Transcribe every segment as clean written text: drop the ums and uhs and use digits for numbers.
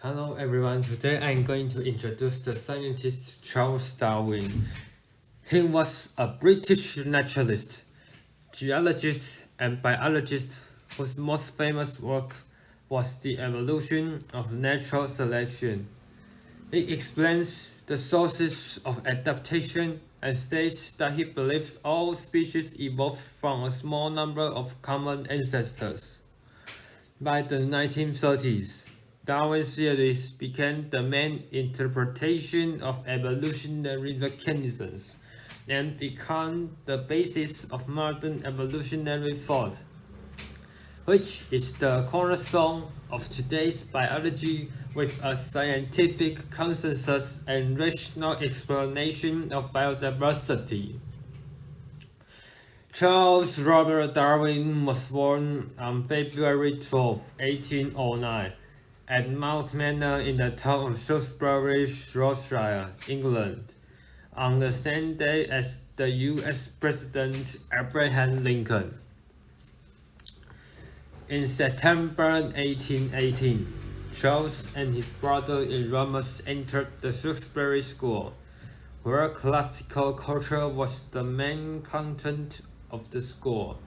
Hello everyone, today I'm going to introduce the scientist Charles Darwin. He was a British naturalist, geologist, and biologist whose most famous work was The Evolution of Natural Selection. He explains the sources of adaptation and states that he believes all species evolved from a small number of common ancestors. By the 1930s, Darwin's theories became the main interpretation of evolutionary mechanisms and became the basis of modern evolutionary thought, which is the cornerstone of today's biology with a scientific consensus and rational explanation of biodiversity. Charles Robert Darwin was born on February 12, 1809, at Mount Manor in the town of Shrewsbury, Shropshire, England, on the same day as the U.S. President Abraham Lincoln. In September 1818, Charles and his brother Erasmus entered the Shrewsbury School, where classical culture was the main content of the school.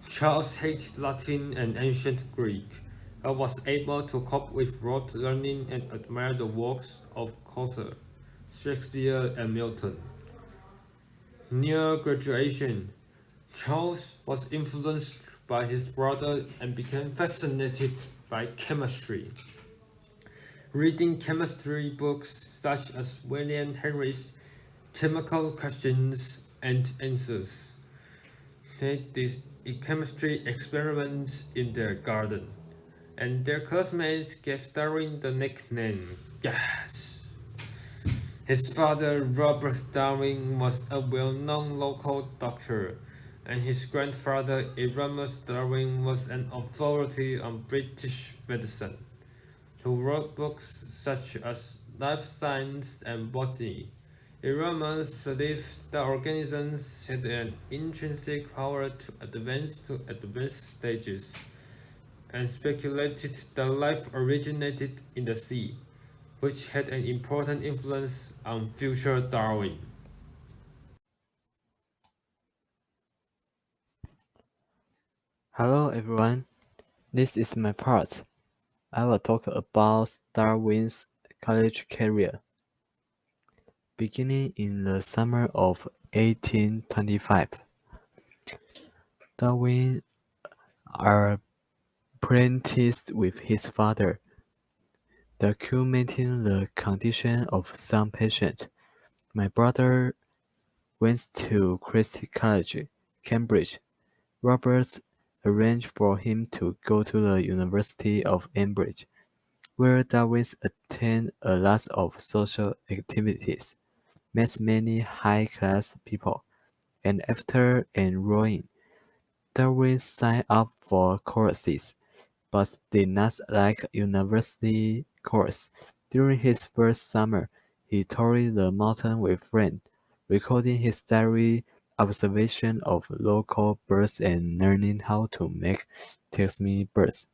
Charles hated Latin and ancient Greek, but was able to cope with rote learning and admire the works of Chaucer, Shakespeare, and Milton. Near graduation, Charles was influenced by his brother and became fascinated by chemistry. Reading chemistry books such as William Henry's Chemical Questions and Answers, they did chemistry experiments in their garden, and their classmates gave Darwin the nickname Gas. His father, Robert Darwin, was a well-known local doctor, and his grandfather, Erasmus Darwin, was an authority on British medicine, who wrote books such as Life Science and Botany. Erasmus believed that organisms had an intrinsic power to advance to advanced stages, and speculated that life originated in the sea, which had an important influence on future Darwin. Hello everyone, this is my part. I will talk about Darwin's college career. Beginning in the summer of 1825, Darwin apprenticed with his father, documenting the condition of some patients. My brother went to Christ College, Cambridge. Roberts arranged for him to go to the University of Cambridge, where Darwin attended a lot of social activities, met many high-class people, and after enrolling, Darwin signed up for courses, but did not like university course. During his first summer, he toured the mountain with friends, recording his diary observation of local birds and learning how to make taxi birds.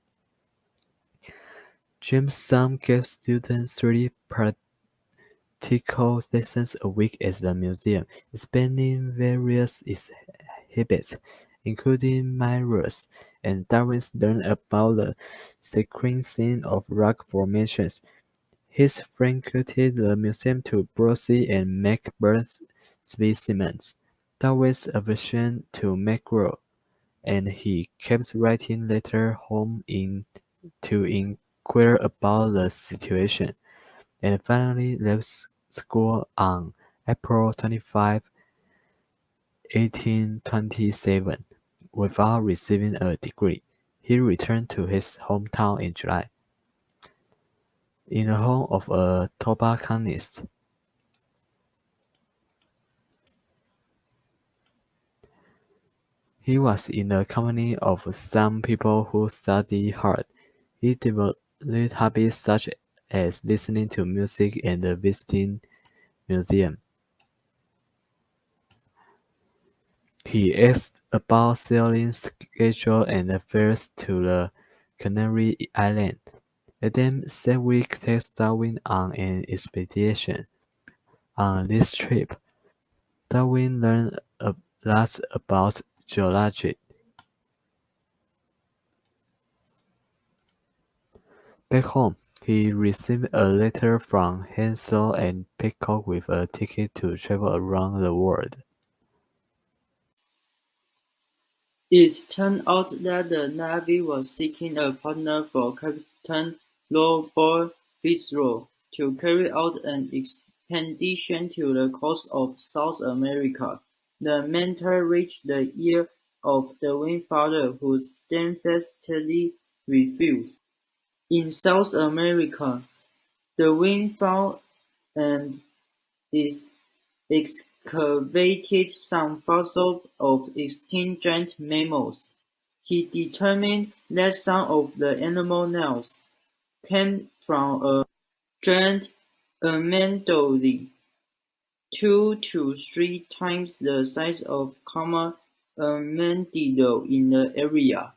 James Sam gave students 3 practical lessons a week at the museum, explaining various exhibits, including mirrors, and Darwin learned about the sequencing of rock formations. His frequented the museum to browse and make bird specimens. Darwin's aversion to mackerel, and he kept writing letters home to inquire about the situation, and finally left school on April 25, 1827, without receiving a degree. He returned to his hometown in July. In the home of a tobacconist, he was in the company of some people who study hard. He developed hobbies such as listening to music and visiting museums. He asked about sailing schedules and fares to the Canary Islands, Adam Sedgwick takes Darwin on an expedition. On this trip, Darwin learned a lot about geology. Back home, he received a letter from Hansel and Peacock with a ticket to travel around the world. It turned out that the Navy was seeking a partner for Captain Robert Fitzroy to carry out an expedition to the coast of South America. The matter reached the ear of Darwin's father, who steadfastly refused. In South America, Darwin found and excavated some fossils of extinct giant mammals. He determined that some of the animal nails came from a giant amandine, 2 to 3 times the size of common armadillo in the area.